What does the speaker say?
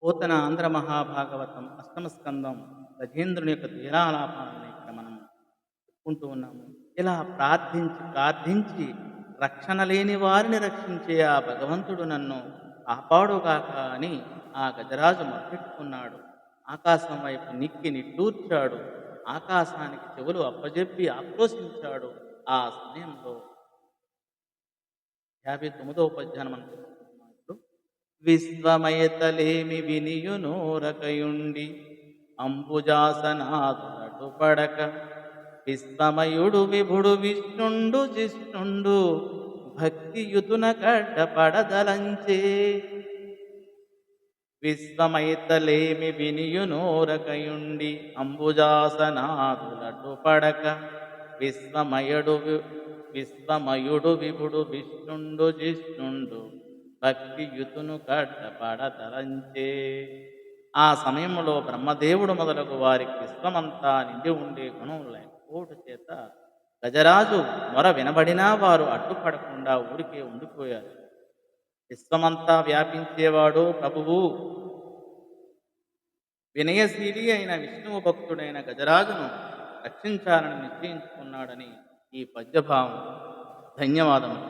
పోతన ఆంధ్ర మహాభాగవతం అష్టమ స్కందం గజేంద్రుని యొక్క లీలాలాపాలను ఇక్కడ మనం చెప్పుకుంటూ ఉన్నాము. ఇలా ప్రార్థించి ప్రార్థించి రక్షణ లేని వారిని రక్షించే ఆ భగవంతుడు నన్ను కాపాడుగాక అని ఆ గజరాజు మొరపెట్టుకున్నాడు. ఆకాశం వైపు నిక్కి నిట్టూర్చాడు. ఆకాశానికి చెవులు అప్పజెప్పి ఆక్రోశించాడు. ఆ సమయంలో 59వ పద్యాన్ని మనం చెప్పుకుంటున్నాం ఇప్పుడు. విశ్వమయతలేమి వినియునోరకయుండి అంబుజాసనాదులటు పడక విశ్వమయుడు విభుడు విష్ణుండు జిష్ణుండు భక్తియుతున కడ్డపడదలంచే. విశ్వమైతలేమి వినియునోరకయుండి అంబుజాసనాదులటు పడక విశ్వమయుడు విభుడు విష్ణుండు జిష్ణుండు భక్తియుతును కడ్డపడతలంచే. ఆ సమయంలో బ్రహ్మదేవుడు మొదలగు వారికి విశ్వమంతా నిండి ఉండే గుణం లేకపోవడం చేత గజరాజు మొర వినబడినా వారు అడ్డుపడకుండా ఊరికే ఉండిపోయారు. విశ్వమంతా వ్యాపించేవాడు ప్రభువు, వినయశీలి అయిన విష్ణువు భక్తుడైన గజరాజును రక్షించాలని నిశ్చయించుకున్నాడని ఈ పద్యభావం. ధన్యవాదములు.